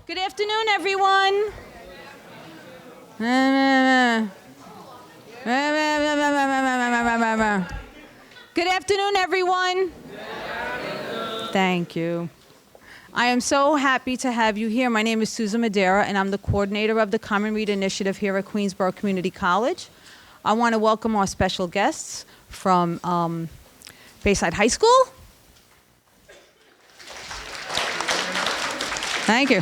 Good afternoon, everyone. Good afternoon, everyone. Thank you. I am so happy to have you here. My name is Susan Madera, and I'm the coordinator of the Common Read Initiative here at Queensborough Community College. I want to welcome our special guests from Bayside High School. Thank you.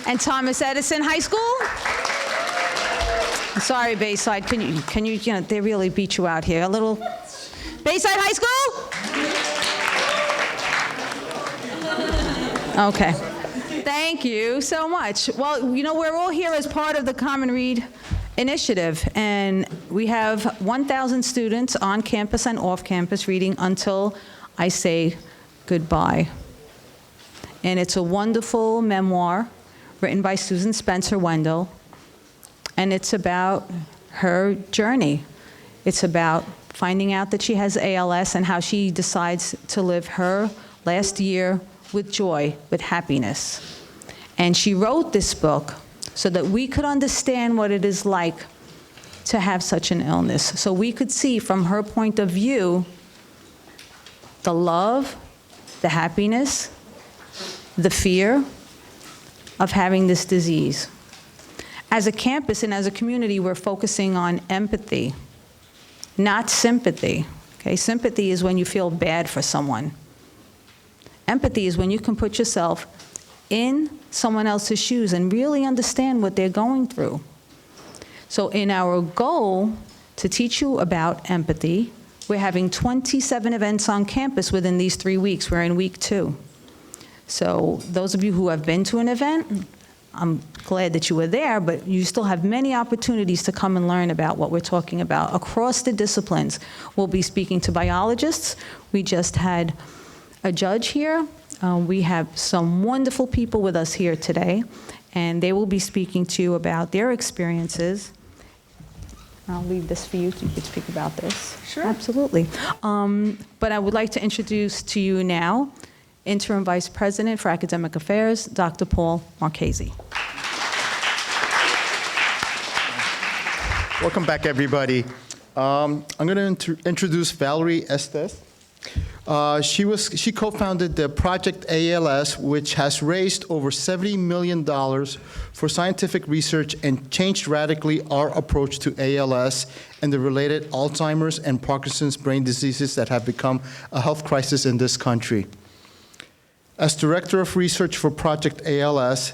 And Thomas Edison High School. I'm sorry, Bayside. Can you, they really beat you out here. A little. Bayside High School? Okay. Thank you so much. Well, we're all here as part of the Common Read Initiative, and we have 1,000 students on campus and off campus reading Until I Say Goodbye. And it's a wonderful memoir written by Susan Spencer Wendell, and it's about her journey. It's about finding out that she has ALS and how she decides to live her last year with joy, with happiness. And she wrote this book so that we could understand what it is like to have such an illness, so we could see from her point of view the love, the happiness, the fear of having this disease. As a campus and as a community, we're focusing on empathy, not sympathy. Okay? Sympathy is when you feel bad for someone. Empathy is when you can put yourself in someone else's shoes and really understand what they're going through. So in our goal to teach you about empathy, we're having 27 events on campus within these 3 weeks. We're in week 2. So those of you who have been to an event, I'm glad that you were there, but you still have many opportunities to come and learn about what we're talking about across the disciplines. We'll be speaking to biologists. We just had a judge here. We have some wonderful people with us here today, and they will be speaking to you about their experiences. I'll leave this for you so you can speak about this. Sure. Absolutely. But I would like to introduce to you now Interim Vice President for Academic Affairs, Dr. Paul Marchese. Welcome back, everybody. I'm going to introduce Valerie Estess. She co-founded the Project A.L.S, which has raised over $70 million for scientific research and changed radically our approach to ALS and the related Alzheimer's and Parkinson's brain diseases that have become a health crisis in this country. As Director of Research for Project A.L.S,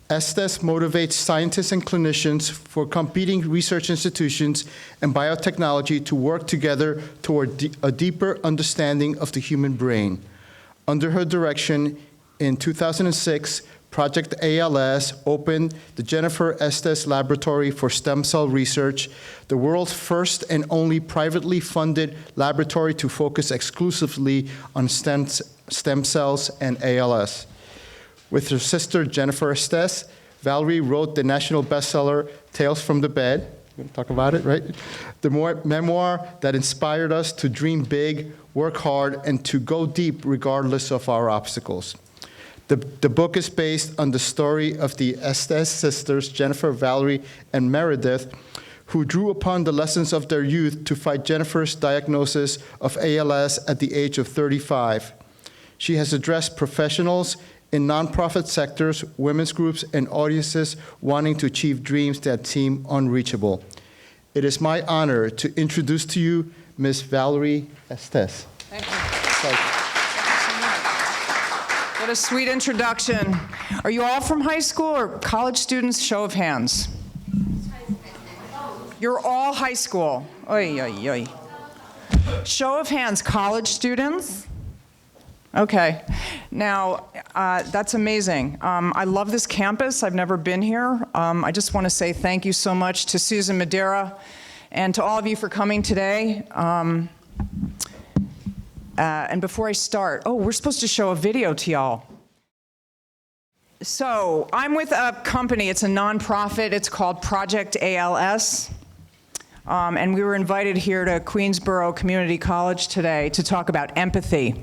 Estess motivates scientists and clinicians for competing research institutions and biotechnology to work together toward a deeper understanding of the human brain. Under her direction, in 2006, Project A.L.S opened the Jenifer Estess Laboratory for Stem Cell Research, the world's first and only privately funded laboratory to focus exclusively on stem cells and ALS. With her sister, Jenifer Estess, Valerie wrote the national bestseller, Tales from the Bed. We're going to talk about it, right? The memoir that inspired us to dream big, work hard, and to go deep regardless of our obstacles. The book is based on the story of the Estess sisters, Jenifer, Valerie, and Meredith, who drew upon the lessons of their youth to fight Jenifer's diagnosis of ALS at the age of 35. She has addressed professionals in nonprofit sectors, women's groups, and audiences wanting to achieve dreams that seem unreachable. It is my honor to introduce to you Ms. Valerie Estess. Thank you. What a sweet introduction. Are you all from high school or college students? Show of hands. You're all high school. Oy, oy, oy. Show of hands, college students? Okay. Now, that's amazing. I love this campus. I've never been here. I just want to say thank you so much to Susan Madera and to all of you for coming today. And before I start, we're supposed to show a video to y'all. So I'm with a company. It's a nonprofit. It's called Project A.L.S. And we were invited here to Queensborough Community College today to talk about empathy.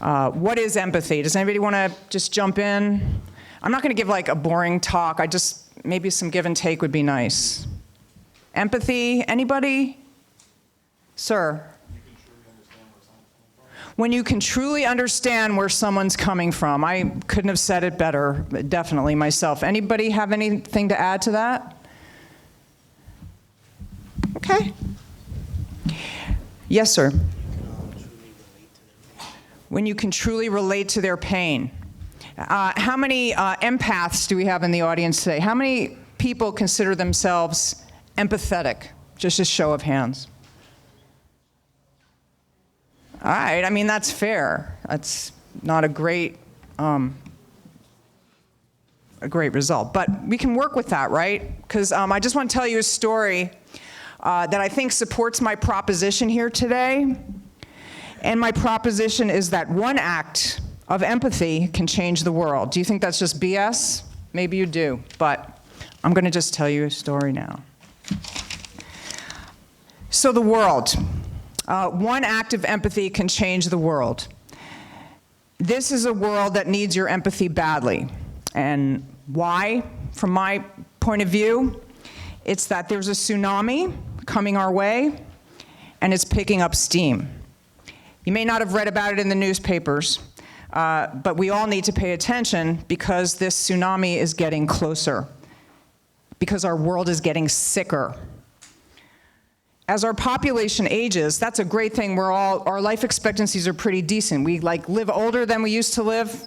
What is empathy? Does anybody want to just jump in? I'm not going to give like a boring talk. Maybe some give and take would be nice. Empathy, anybody? Sir? When you can truly understand where someone's coming from. I couldn't have said it better, definitely myself. Anybody have anything to add to that? Okay. Yes, sir. When you can truly relate to their pain. How many empaths do we have in the audience today? How many people consider themselves empathetic? Just a show of hands. All right, I mean, that's fair. That's not a great result, but we can work with that, right? Because I just want to tell you a story that I think supports my proposition here today. And my proposition is that one act of empathy can change the world. Do you think that's just BS? Maybe you do, but I'm going to just tell you a story now. So the world. One act of empathy can change the world. This is a world that needs your empathy badly. And why? From my point of view, it's that there's a tsunami coming our way, and it's picking up steam. You may not have read about it in the newspapers, but we all need to pay attention because this tsunami is getting closer, because our world is getting sicker. As our population ages, that's a great thing. Our life expectancies are pretty decent. We live older than we used to live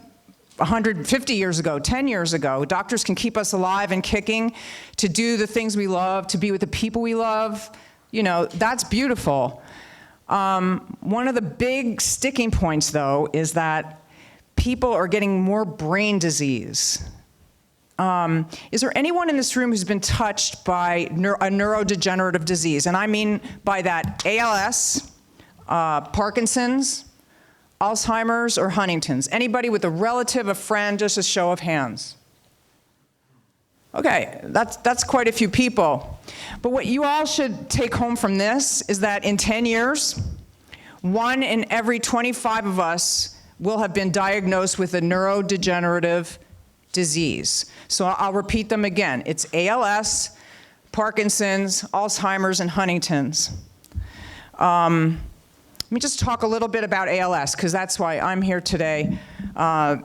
150 years ago, 10 years ago. Doctors can keep us alive and kicking to do the things we love, to be with the people we love. You know, that's beautiful. One of the big sticking points, though, is that people are getting more brain disease. Is there anyone in this room who's been touched by a neurodegenerative disease? And I mean by that ALS, Parkinson's, Alzheimer's, or Huntington's? Anybody with a relative, a friend, just a show of hands. Okay, that's quite a few people. But what you all should take home from this is that in 10 years, 1 in every 25 of us will have been diagnosed with a neurodegenerative disease. So I'll repeat them again. It's ALS, Parkinson's, Alzheimer's, and Huntington's. Let me just talk a little bit about ALS, because that's why I'm here today. ALS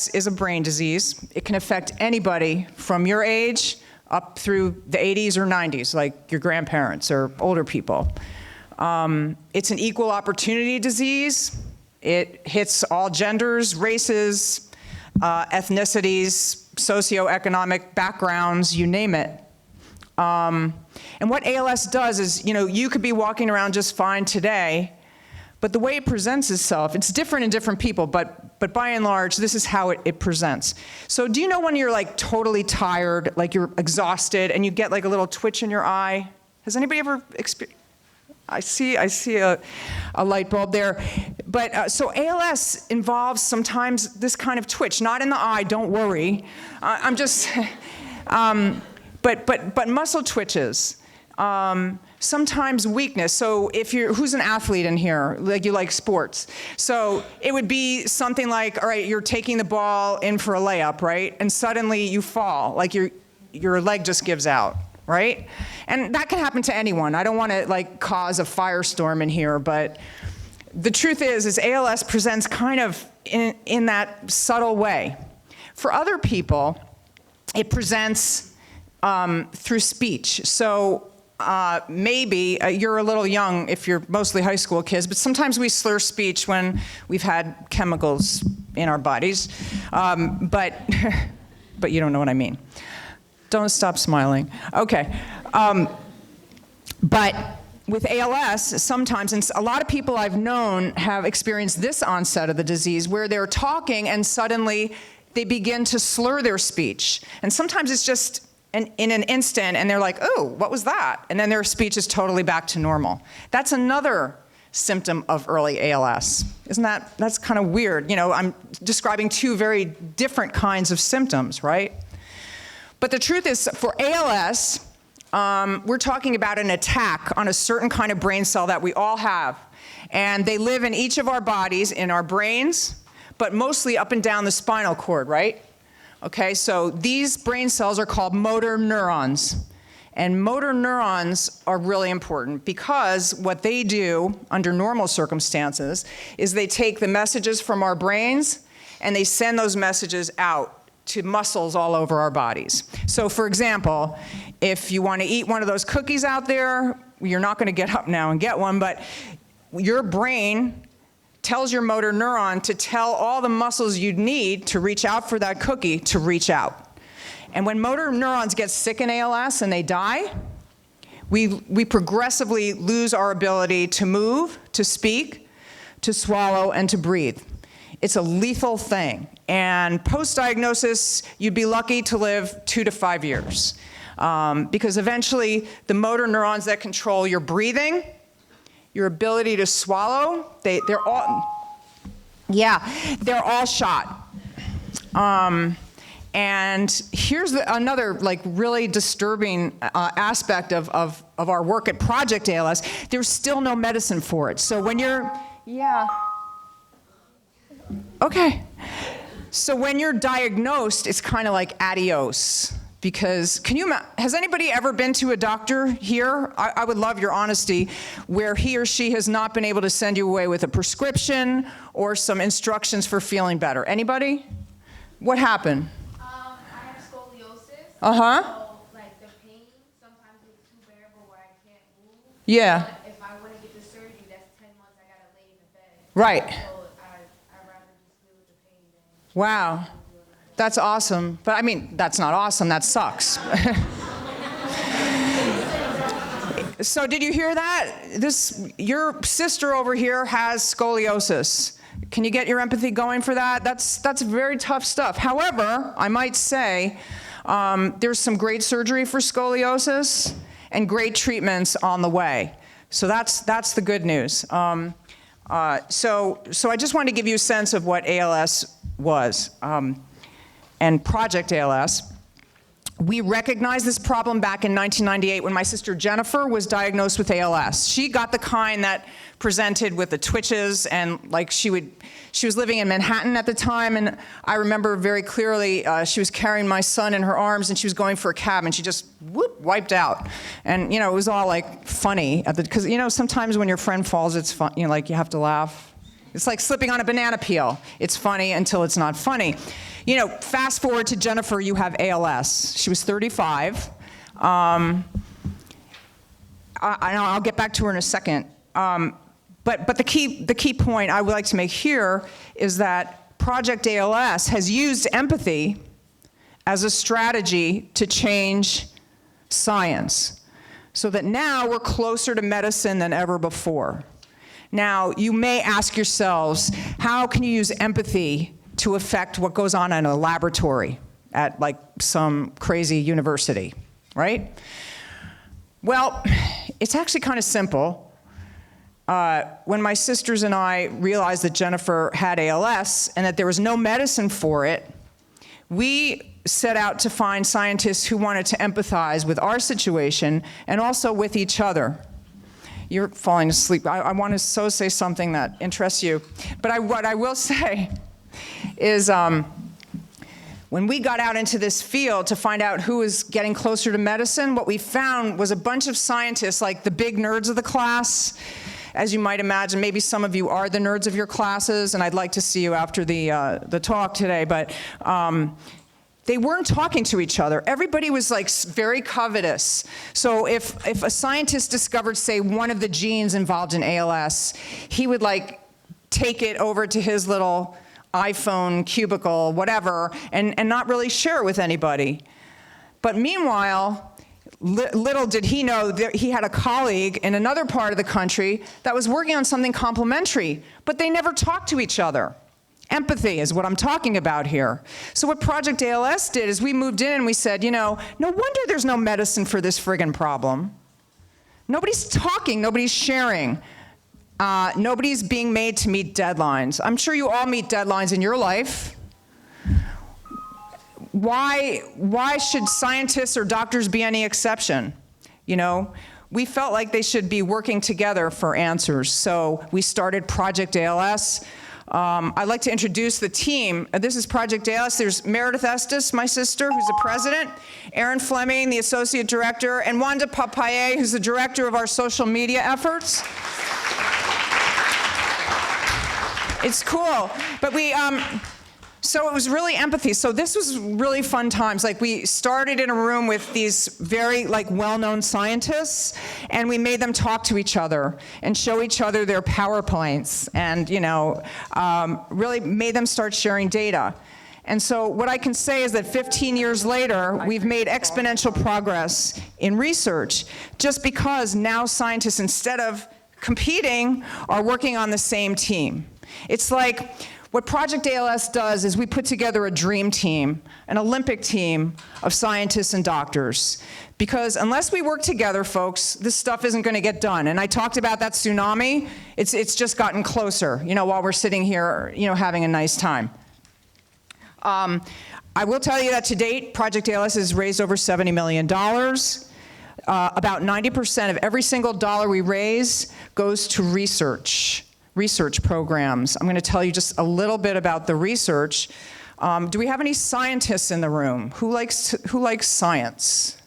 is a brain disease. It can affect anybody from your age up through the 80s or 90s, like your grandparents or older people. It's an equal opportunity disease. It hits all genders, races, ethnicities, socioeconomic backgrounds, you name it. And what ALS does is, you could be walking around just fine today, but the way it presents itself, it's different in different people, but by and large, this is how it presents. So do you know when you're totally tired, like you're exhausted, and you get a little twitch in your eye? Has anybody ever experienced? I see a light bulb there. But so ALS involves sometimes this kind of twitch, not in the eye, don't worry. I'm just, but muscle twitches. Sometimes weakness. So who's an athlete in here? You like sports. So it would be something like, all right, you're taking the ball in for a layup, right? And suddenly you fall, like your leg just gives out. Right? And that can happen to anyone. I don't want to cause a firestorm in here, but the truth is ALS presents kind of in that subtle way. For other people, it presents through speech. So maybe you're a little young if you're mostly high school kids, but sometimes we slur speech when we've had chemicals in our bodies. But you don't know what I mean. Don't stop smiling. Okay. But with ALS, sometimes, and a lot of people I've known have experienced this onset of the disease where they're talking and suddenly they begin to slur their speech. And sometimes it's just in an instant and they're like, oh, what was that? And then their speech is totally back to normal. That's another symptom of early ALS. That's kind of weird. I'm describing two very different kinds of symptoms, right? But the truth is, for ALS, we're talking about an attack on a certain kind of brain cell that we all have. And they live in each of our bodies, in our brains, but mostly up and down the spinal cord, right? Okay, so these brain cells are called motor neurons. And motor neurons are really important because what they do under normal circumstances is they take the messages from our brains and they send those messages out to muscles all over our bodies. So for example, if you want to eat one of those cookies out there, you're not going to get up now and get one, but your brain tells your motor neuron to tell all the muscles you'd need to reach out for that cookie to reach out. And when motor neurons get sick in ALS and they die, we progressively lose our ability to move, to speak, to swallow, and to breathe. It's a lethal thing. And post-diagnosis, you'd be lucky to live 2 to 5 years. Because eventually, the motor neurons that control your breathing, your ability to swallow, they're all shot. And here's another really disturbing aspect of our work at Project A.L.S. There's still no medicine for it. So when you're, okay. So when you're diagnosed, it's kind of like adios. Because has anybody ever been to a doctor here? I would love your honesty, where he or she has not been able to send you away with a prescription or some instructions for feeling better. Anybody? What happened? Uh-huh. So, like, the pain sometimes is too bearable where I can't move. Yeah. But if I want to get the surgery, that's 10 months I got to lay in the bed. Right. So I'd rather just deal with the pain than... Wow. That's awesome. But I mean, that's not awesome. That sucks. So did you hear that? Your sister over here has scoliosis. Can you get your empathy going for that? That's very tough stuff. However, I might say, there's some great surgery for scoliosis and great treatments on the way. So that's the good news. So I just wanted to give you a sense of what ALS was. And Project A.L.S. We recognized this problem back in 1998 when my sister Jenifer was diagnosed with ALS. She got the kind that presented with the twitches, and she was living in Manhattan at the time, and I remember very clearly she was carrying my son in her arms and she was going for a cab and she just wiped out. And it was all funny because sometimes when your friend falls, it's fun, you have to laugh. It's like slipping on a banana peel. It's funny until it's not funny. Fast forward to Jenifer, you have ALS. She was 35. I'll get back to her in a second. But the key point I would like to make here is that Project A.L.S. has used empathy as a strategy to change science, so that now we're closer to medicine than ever before. Now, you may ask yourselves, how can you use empathy to affect what goes on in a laboratory at some crazy university, right? Well, it's actually kind of simple. When my sisters and I realized that Jenifer had ALS and that there was no medicine for it, we set out to find scientists who wanted to empathize with our situation and also with each other. You're falling asleep. I want to say something that interests you. But what I will say is when we got out into this field to find out who was getting closer to medicine, what we found was a bunch of scientists, like the big nerds of the class. As you might imagine, maybe some of you are the nerds of your classes, and I'd like to see you after the talk today. But they weren't talking to each other. Everybody was very covetous. So if a scientist discovered, say, one of the genes involved in ALS, he would take it over to his little iPhone cubicle, whatever, and not really share it with anybody. But meanwhile, little did he know that he had a colleague in another part of the country that was working on something complementary, but they never talked to each other. Empathy is what I'm talking about here. So what Project A.L.S. did is we moved in and we said, no wonder there's no medicine for this friggin' problem. Nobody's talking, nobody's sharing. Nobody's being made to meet deadlines. I'm sure you all meet deadlines in your life. Why should scientists or doctors be any exception? We felt like they should be working together for answers. So we started Project A.L.S. I'd like to introduce the team. This is Project A.L.S. There's Meredith Estess, my sister, who's the president, Aaron Fleming, the associate director, and Wanda Papaye, who's the director of our social media efforts. It's cool, but so it was really empathy. So this was really fun times. Like, we started in a room with these very well-known scientists, and we made them talk to each other and show each other their PowerPoints, and really made them start sharing data. And so what I can say is that 15 years later, we've made exponential progress in research, just because now scientists, instead of competing, are working on the same team. It's like, what Project A.L.S. does is we put together a dream team, an Olympic team of scientists and doctors. Because unless we work together, folks, this stuff isn't going to get done. And I talked about that tsunami. It's just gotten closer, while we're sitting here, having a nice time. I will tell you that to date, Project A.L.S. has raised over $70 million. About 90% of every single dollar we raise goes to research programs. I'm going to tell you just a little bit about the research. Do we have any scientists in the room? Who likes science?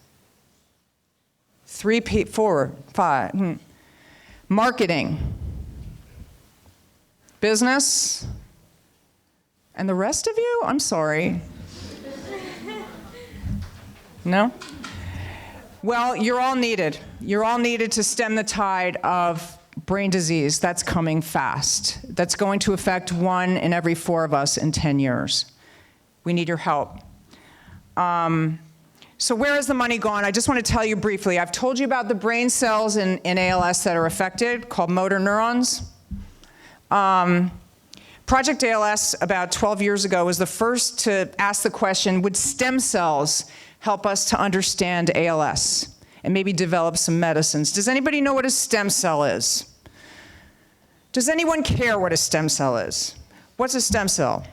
3, 4, 5. Marketing. Business. And the rest of you? I'm sorry. No? Well, you're all needed. You're all needed to stem the tide of brain disease that's coming fast. That's going to affect 1 in every 4 of us in 10 years. We need your help. So where has the money gone? I just want to tell you briefly. I've told you about the brain cells in ALS that are affected, called motor neurons. Project A.L.S. about 12 years ago was the first to ask the question, would stem cells help us to understand ALS and maybe develop some medicines? Does anybody know what a stem cell is? Does anyone care what a stem cell is? What's a stem cell?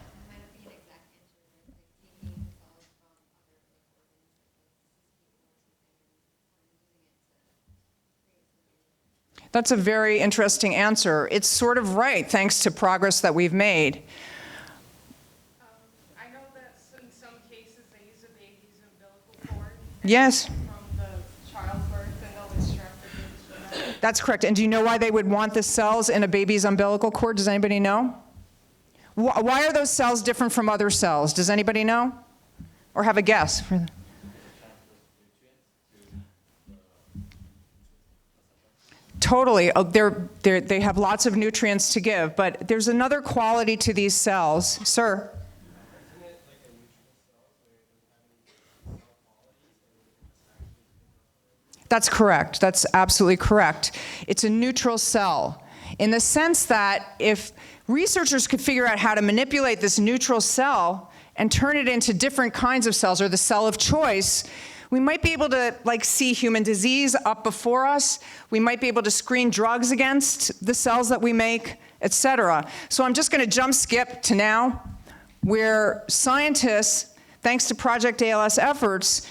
That's a very interesting answer. It's sort of right, thanks to progress that we've made. I know that in some cases they use a baby's umbilical cord. Yes. From the childbirth, and they'll extract the babies from that. That's correct. And do you know why they would want the cells in a baby's umbilical cord? Does anybody know? Why are those cells different from other cells? Does anybody know? Or have a guess? Totally. They have lots of nutrients to give, but there's another quality to these cells. Sir? That's correct. That's absolutely correct. It's a neutral cell in the sense that if researchers could figure out how to manipulate this neutral cell and turn it into different kinds of cells, or the cell of choice, we might be able to see human disease up before us. We might be able to screen drugs against the cells that we make, et cetera. So I'm just going to skip to now, where scientists, thanks to Project A.L.S. efforts,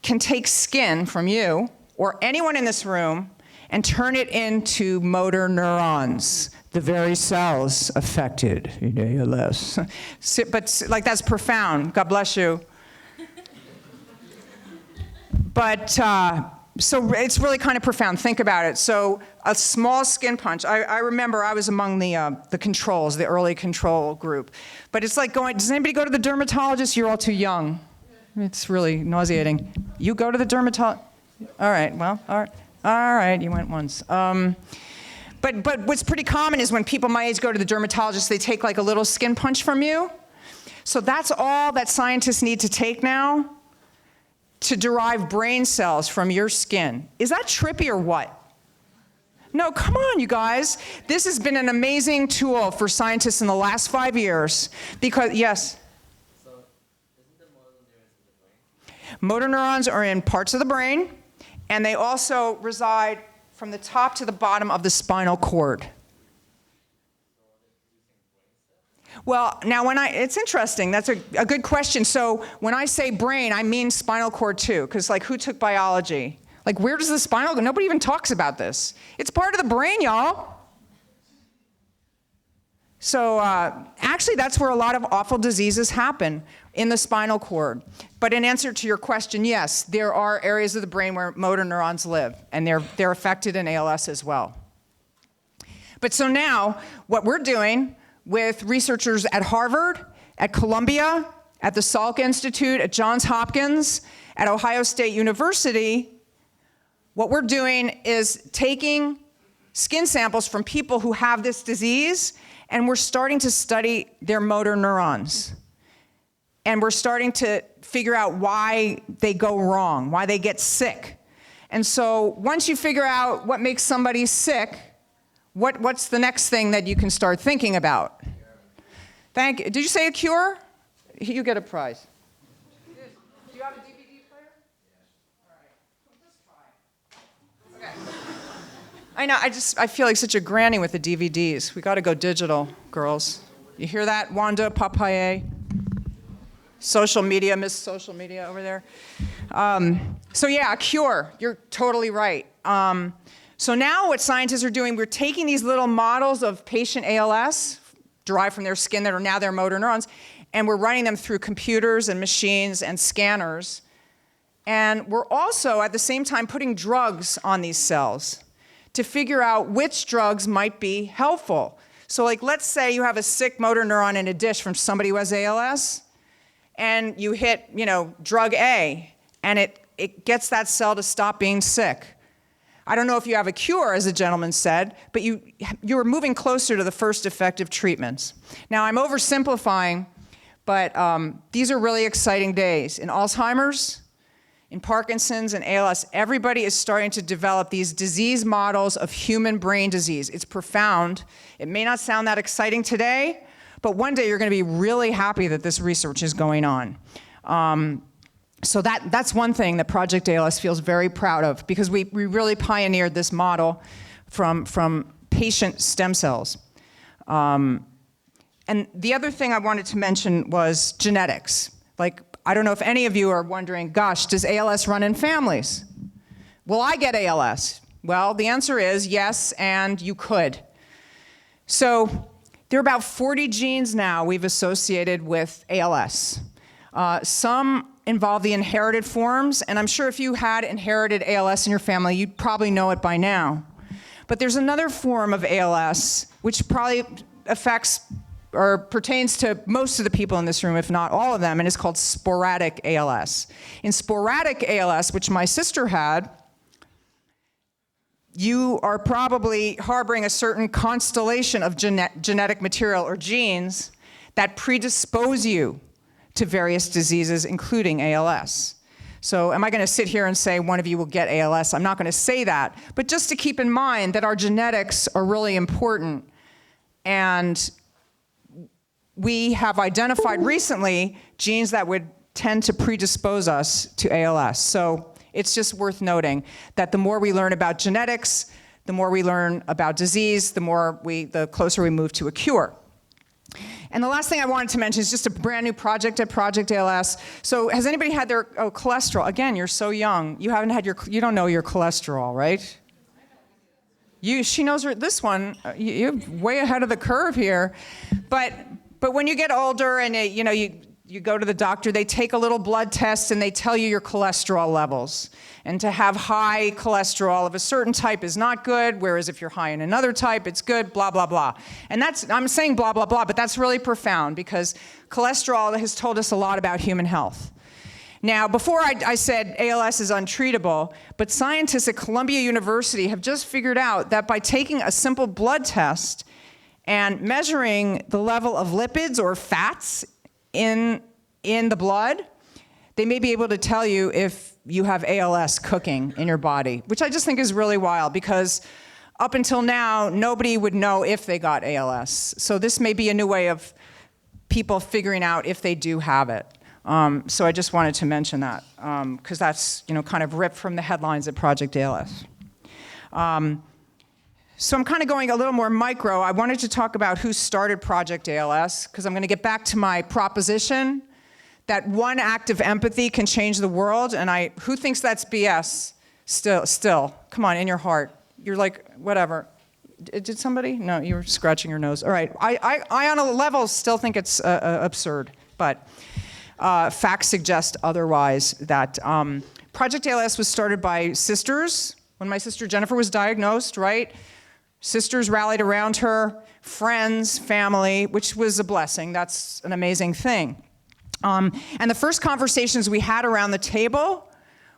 can take skin from you or anyone in this room and turn it into motor neurons, the very cells affected in ALS. But that's profound. God bless you. But so it's really kind of profound. Think about it. So a small skin punch. I remember I was among the controls, the early control group. But it's like going, does anybody go to the dermatologist? You're all too young. It's really nauseating. You go to the dermatologist? All right, well, all right, you went once. But what's pretty common is when people my age go to the dermatologist, they take a little skin punch from you. So that's all that scientists need to take now to derive brain cells from your skin. Is that trippy or what? No, come on, you guys. This has been an amazing tool for scientists in the last 5 years. Because, yes? So, isn't the motor neurons in the brain? Motor neurons are in parts of the brain, and they also reside from the top to the bottom of the spinal cord. Well, now it's interesting. That's a good question. So when I say brain, I mean spinal cord too, because who took biology? Where does the spinal go? Nobody even talks about this. It's part of the brain, y'all. So actually, that's where a lot of awful diseases happen, in the spinal cord. But in answer to your question, yes, there are areas of the brain where motor neurons live, and they're affected in ALS as well. But so now, what we're doing with researchers at Harvard, at Columbia, at the Salk Institute, at Johns Hopkins, at Ohio State University, what we're doing is taking skin samples from people who have this disease, and we're starting to study their motor neurons. And we're starting to figure out why they go wrong, why they get sick. And so once you figure out what makes somebody sick, what's the next thing that you can start thinking about? Thank you. Did you say a cure? You get a prize. Do you have a DVD player? All right. Let's try. Okay. I know, I feel like such a granny with the DVDs. We got to go digital, girls. You hear that, Wanda Papaye? Social media, Miss Social Media over there. So yeah, a cure. You're totally right. So now what scientists are doing, we're taking these little models of patient ALS, derived from their skin that are now their motor neurons, and we're running them through computers and machines and scanners. And we're also, at the same time, putting drugs on these cells to figure out which drugs might be helpful. So like, let's say you have a sick motor neuron in a dish from somebody who has ALS, and you hit, drug A, and it gets that cell to stop being sick. I don't know if you have a cure, as the gentleman said, but you're moving closer to the first effective treatments. Now, I'm oversimplifying, but these are really exciting days. In Alzheimer's, in Parkinson's, and ALS, everybody is starting to develop these disease models of human brain disease. It's profound. It may not sound that exciting today, but one day you're going to be really happy that this research is going on. So that's one thing that Project A.L.S. feels very proud of, because we really pioneered this model from patient stem cells. And the other thing I wanted to mention was genetics. Like, I don't know if any of you are wondering, gosh, does ALS run in families? Will I get ALS? Well, the answer is yes, and you could. So there are about 40 genes now we've associated with ALS. Some involve the inherited forms, and I'm sure if you had inherited ALS in your family, you'd probably know it by now. But there's another form of ALS which probably affects or pertains to most of the people in this room, if not all of them, and it's called sporadic ALS. In sporadic ALS, which my sister had, you are probably harboring a certain constellation of genetic material or genes that predispose you to various diseases, including ALS. So am I going to sit here and say one of you will get ALS? I'm not going to say that. But just to keep in mind that our genetics are really important. And we have identified recently genes that would tend to predispose us to ALS. So it's just worth noting that the more we learn about genetics, the more we learn about disease, the closer we move to a cure. And the last thing I wanted to mention is just a brand new project at Project A.L.S. So has anybody had their cholesterol? Again, you're so young. You don't know your cholesterol, right? She knows this one. You're way ahead of the curve here. But when you get older and you go to the doctor, they take a little blood test and they tell you your cholesterol levels. And to have high cholesterol of a certain type is not good, whereas if you're high in another type, it's good, blah, blah, blah. And I'm saying blah, blah, blah, but that's really profound because cholesterol has told us a lot about human health. Now, before I said ALS is untreatable, but scientists at Columbia University have just figured out that by taking a simple blood test and measuring the level of lipids or fats in the blood, they may be able to tell you if you have ALS cooking in your body, which I just think is really wild because up until now, nobody would know if they got ALS. So this may be a new way of people figuring out if they do have it. So I just wanted to mention that because that's kind of ripped from the headlines at Project A.L.S. So I'm kind of going a little more micro. I wanted to talk about who started Project A.L.S. because I'm going to get back to my proposition that one act of empathy can change the world. And who thinks that's BS? Still, come on, in your heart. You're like, whatever. Did somebody? No, you were scratching your nose. All right. I on a level still think it's absurd, but facts suggest otherwise. That Project A.L.S. was started by sisters when my sister Jenifer was diagnosed, right? Sisters rallied around her, friends, family, which was a blessing. That's an amazing thing. And the first conversations we had around the table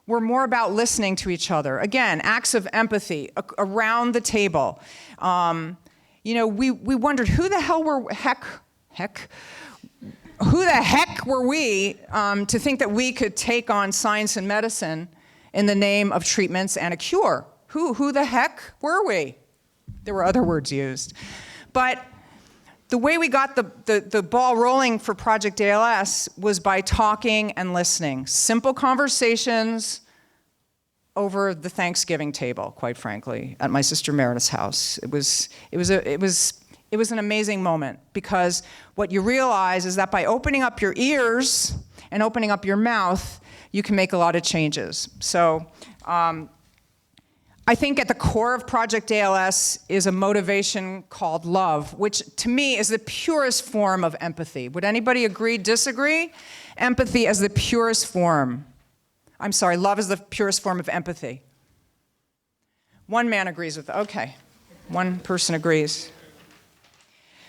were more about listening to each other. Again, acts of empathy around the table. We wondered who the heck were we to think that we could take on science and medicine in the name of treatments and a cure? Who the heck were we? There were other words used. But the way we got the ball rolling for Project A.L.S. was by talking and listening. Simple conversations over the Thanksgiving table, quite frankly, at my sister Meredith's house. It was an amazing moment, because what you realize is that by opening up your ears and opening up your mouth, you can make a lot of changes. So I think at the core of Project A.L.S. is a motivation called love, which to me is the purest form of empathy. Would anybody agree, disagree? Empathy as the purest form. I'm sorry, love is the purest form of empathy. One man agrees with that. Okay, one person agrees.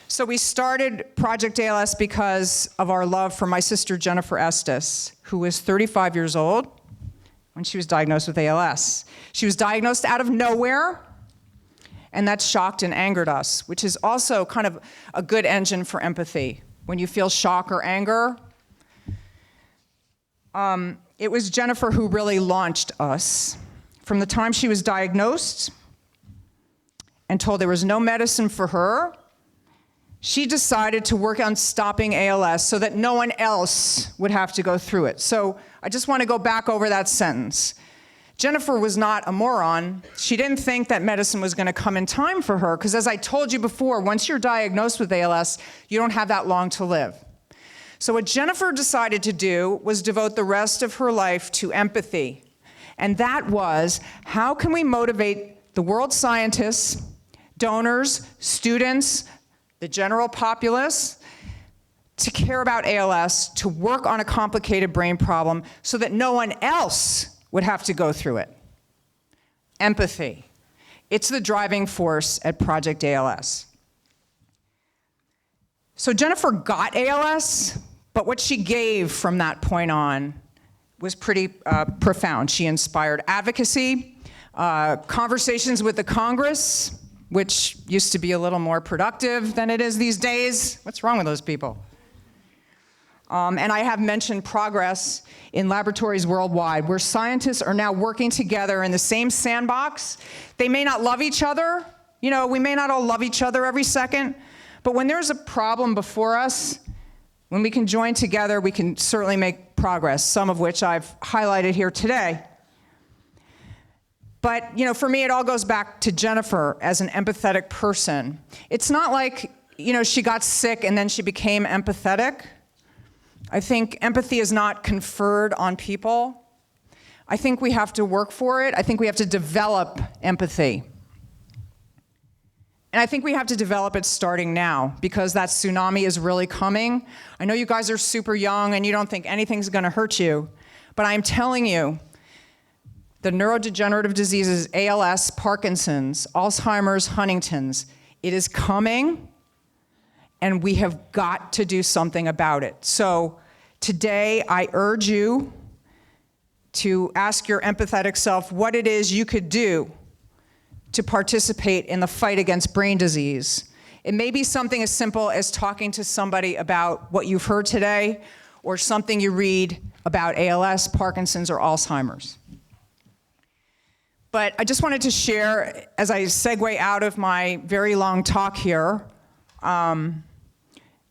So we started Project A.L.S. because of our love for my sister Jenifer Estess, who was 35 years old when she was diagnosed with ALS. She was diagnosed out of nowhere, and that shocked and angered us, which is also kind of a good engine for empathy. When you feel shock or anger, it was Jenifer who really launched us. From the time she was diagnosed and told there was no medicine for her, she decided to work on stopping ALS so that no one else would have to go through it. So I just want to go back over that sentence. Jenifer was not a moron. She didn't think that medicine was going to come in time for her, because as I told you before, once you're diagnosed with ALS, you don't have that long to live. So what Jenifer decided to do was devote the rest of her life to empathy. And that was, how can we motivate the world scientists, donors, students, the general populace, to care about ALS, to work on a complicated brain problem so that no one else would have to go through it. Empathy. It's the driving force at Project A.L.S. So Jenifer got ALS, but what she gave from that point on was pretty profound. She inspired advocacy, conversations with the Congress, which used to be a little more productive than it is these days. What's wrong with those people? And I have mentioned progress in laboratories worldwide, where scientists are now working together in the same sandbox. They may not love each other. We may not all love each other every second. But when there's a problem before us, when we can join together, we can certainly make progress, some of which I've highlighted here today. But, for me, it all goes back to Jenifer as an empathetic person. It's not like, she got sick and then she became empathetic. I think empathy is not conferred on people. I think we have to work for it. I think we have to develop empathy. And I think we have to develop it starting now, because that tsunami is really coming. I know you guys are super young and you don't think anything's going to hurt you, but I'm telling you, the neurodegenerative diseases, ALS, Parkinson's, Alzheimer's, Huntington's, it is coming, and we have got to do something about it. So today, I urge you to ask your empathetic self what it is you could do to participate in the fight against brain disease. It may be something as simple as talking to somebody about what you've heard today, or something you read about ALS, Parkinson's, or Alzheimer's. But I just wanted to share, as I segue out of my very long talk here,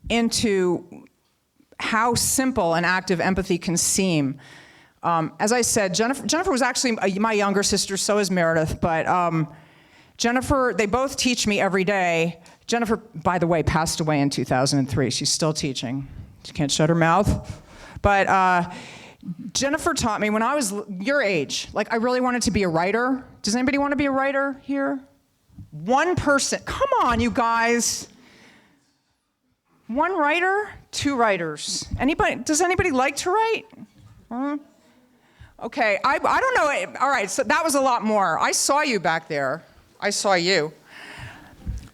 into how simple an act of empathy can seem. As I said, Jenifer was actually my younger sister, so is Meredith, but Jenifer, they both teach me every day. Jenifer, by the way, passed away in 2003. She's still teaching. She can't shut her mouth. But Jenifer taught me when I was your age, I really wanted to be a writer. Does anybody want to be a writer here? One person. Come on, you guys. One writer, two writers. Anybody? Does anybody like to write? Okay, I don't know. All right, so that was a lot more. I saw you back there. I saw you.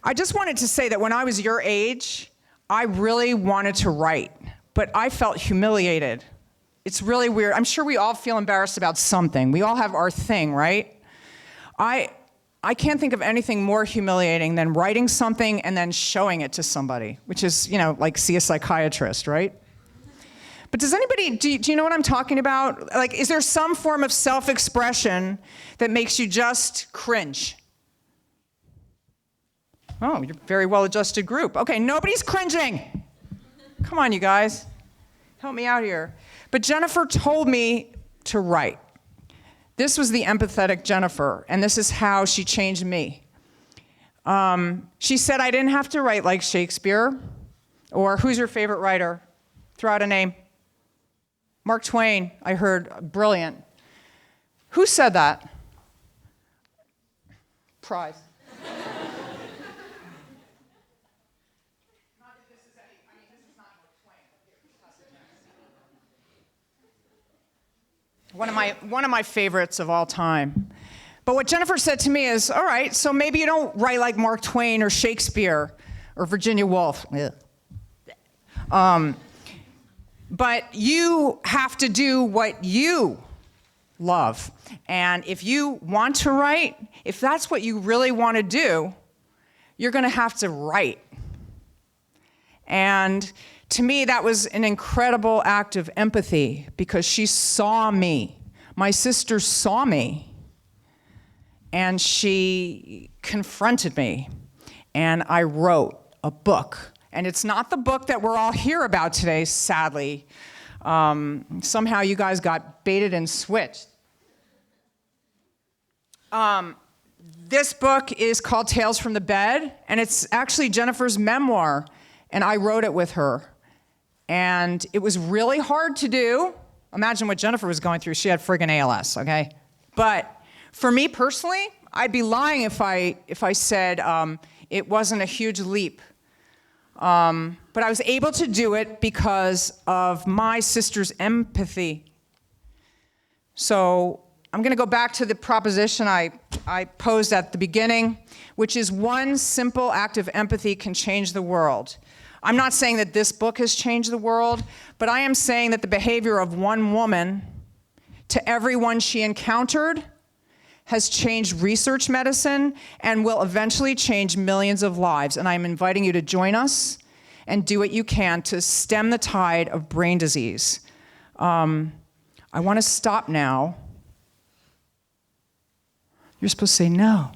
I just wanted to say that when I was your age, I really wanted to write, but I felt humiliated. It's really weird. I'm sure we all feel embarrassed about something. We all have our thing, right? I can't think of anything more humiliating than writing something and then showing it to somebody, which is, like see a psychiatrist, right? But does anybody, do you know what I'm talking about? Like, is there some form of self-expression that makes you just cringe? Oh, you're a very well-adjusted group. Okay, nobody's cringing. Come on, you guys. Help me out here. But Jenifer told me to write. This was the empathetic Jenifer, and this is how she changed me. She said I didn't have to write like Shakespeare, or who's your favorite writer? Throw out a name. Mark Twain, I heard, brilliant. Who said that? Prize. One of my favorites of all time. But what Jenifer said to me is, all right, so maybe you don't write like Mark Twain or Shakespeare or Virginia Woolf. But you have to do what you love. And if you want to write, if that's what you really want to do, you're going to have to write. And to me, that was an incredible act of empathy because she saw me. My sister saw me. And she confronted me. And I wrote a book. And it's not the book that we're all here about today, sadly. Somehow you guys got baited and switched. This book is called Tales from the Bed, and it's actually Jenifer's memoir, and I wrote it with her. And it was really hard to do. Imagine what Jenifer was going through. She had friggin' A.L.S, okay? But for me personally, I'd be lying if I said it wasn't a huge leap. But I was able to do it because of my sister's empathy. So I'm going to go back to the proposition I posed at the beginning, which is one simple act of empathy can change the world. I'm not saying that this book has changed the world, but I am saying that the behavior of one woman to everyone she encountered has changed research medicine and will eventually change millions of lives. And I'm inviting you to join us and do what you can to stem the tide of brain disease. I want to stop now. You're supposed to say no.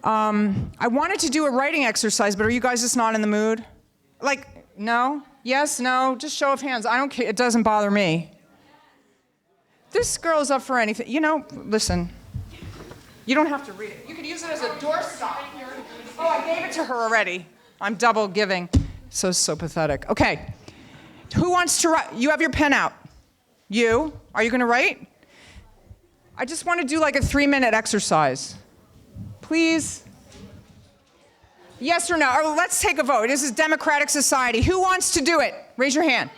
I wanted to do a writing exercise, but are you guys just not in the mood? Like, no? Yes? No? Just show of hands. I don't care. It doesn't bother me. This girl's up for anything. Listen. You don't have to read it. You could use it as a doorstop. Oh, I gave it to her already. I'm double giving. So pathetic. Okay. Who wants to write? You have your pen out. You? Are you going to write? I just want to do like a 3-minute exercise. Please? Yes or no? Or let's take a vote. This is democratic society. Who wants to do it? Raise your hand.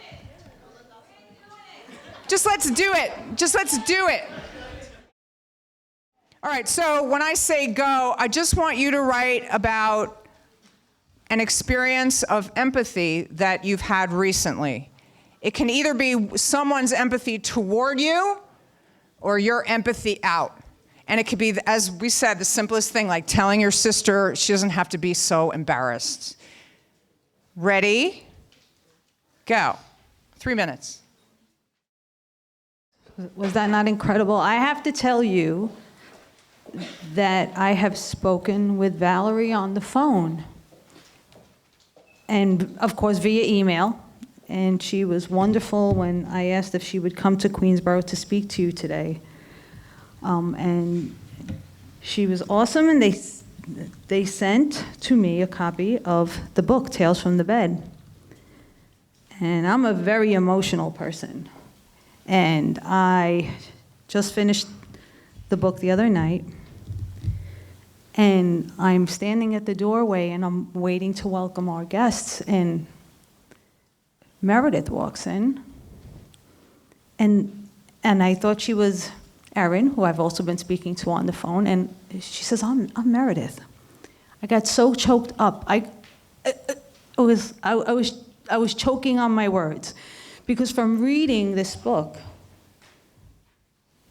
Just let's do it. Just let's do it. All right, so when I say go, I just want you to write about an experience of empathy that you've had recently. It can either be someone's empathy toward you or your empathy out. And it could be, as we said, the simplest thing, like telling your sister she doesn't have to be so embarrassed. Ready? Go. 3 minutes. Was that not incredible? I have to tell you that I have spoken with Valerie on the phone. And, of course, via email. And she was wonderful when I asked if she would come to Queensborough to speak to you today. And she was awesome, and they sent to me a copy of the book, Tales from the Bed. And I'm a very emotional person. And I just finished the book the other night. And I'm standing at the doorway and I'm waiting to welcome our guests, and Meredith walks in. And I thought she was Erin, who I've also been speaking to on the phone, and she says, I'm Meredith. I got so choked up. I was choking on my words, because from reading this book,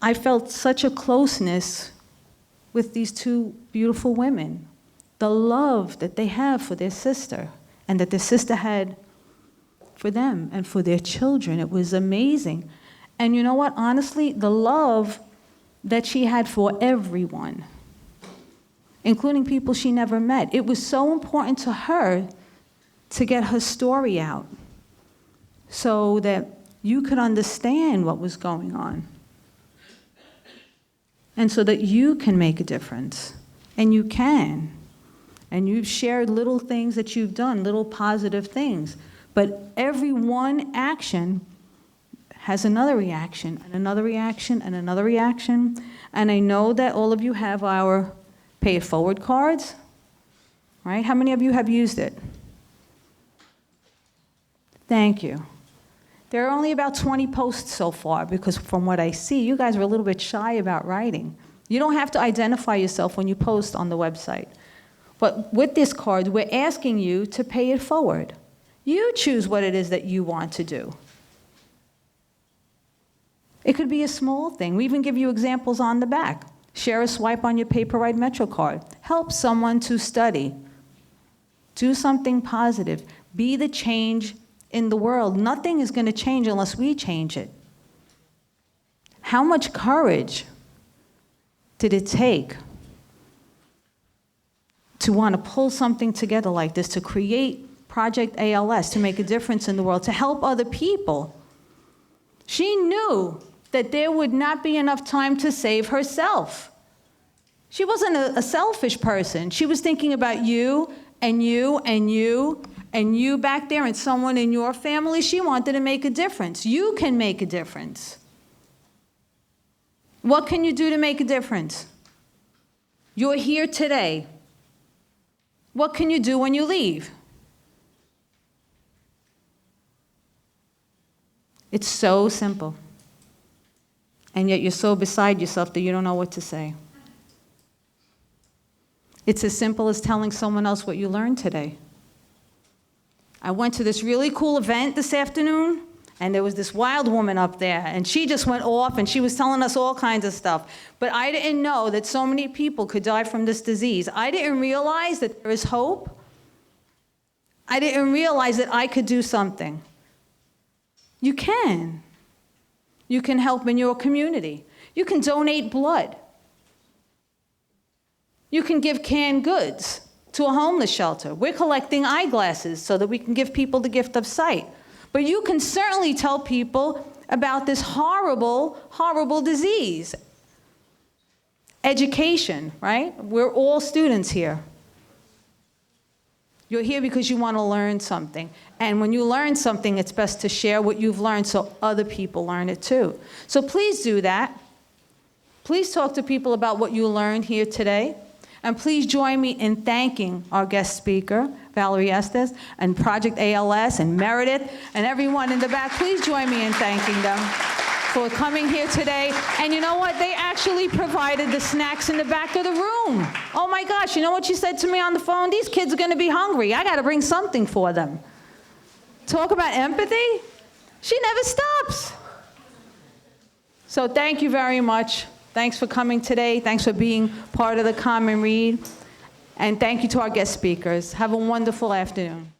I felt such a closeness with these two beautiful women. The love that they have for their sister, and that their sister had for them and for their children. It was amazing. And you know what? Honestly, the love that she had for everyone, including people she never met. It was so important to her to get her story out so that you could understand what was going on. And so that you can make a difference. And you can. And you've shared little things that you've done, little positive things. But every one action has another reaction, and another reaction, and another reaction. And I know that all of you have our Pay It Forward cards, right? How many of you have used it? Thank you. There are only about 20 posts so far, because from what I see, you guys are a little bit shy about writing. You don't have to identify yourself when you post on the website. But with this card, we're asking you to pay it forward. You choose what it is that you want to do. It could be a small thing. We even give you examples on the back. Share a swipe on your Paper Ride Metro card. Help someone to study. Do something positive. Be the change in the world. Nothing is going to change unless we change it. How much courage did it take to want to pull something together like this, to create Project A.L.S, to make a difference in the world, to help other people? She knew that there would not be enough time to save herself. She wasn't a selfish person. She was thinking about you and you and you and you back there and someone in your family. She wanted to make a difference. You can make a difference. What can you do to make a difference? You're here today. What can you do when you leave? It's so simple. And yet you're so beside yourself that you don't know what to say. It's as simple as telling someone else what you learned today. I went to this really cool event this afternoon, and there was this wild woman up there, and she just went off, and she was telling us all kinds of stuff. But I didn't know that so many people could die from this disease. I didn't realize that there is hope. I didn't realize that I could do something. You can. You can help in your community. You can donate blood. You can give canned goods to a homeless shelter. We're collecting eyeglasses so that we can give people the gift of sight. But you can certainly tell people about this horrible, horrible disease. Education, right? We're all students here. You're here because you want to learn something. And when you learn something, it's best to share what you've learned so other people learn it too. So please do that. Please talk to people about what you learned here today. And please join me in thanking our guest speaker, Valerie Estess, and Project A.L.S, and Meredith, and everyone in the back. Please join me in thanking them for coming here today. And you know what? They actually provided the snacks in the back of the room. Oh my gosh, you know what she said to me on the phone? These kids are going to be hungry. I got to bring something for them. Talk about empathy. She never stops. So thank you very much. Thanks for coming today. Thanks for being part of the Common Read. And thank you to our guest speakers. Have a wonderful afternoon.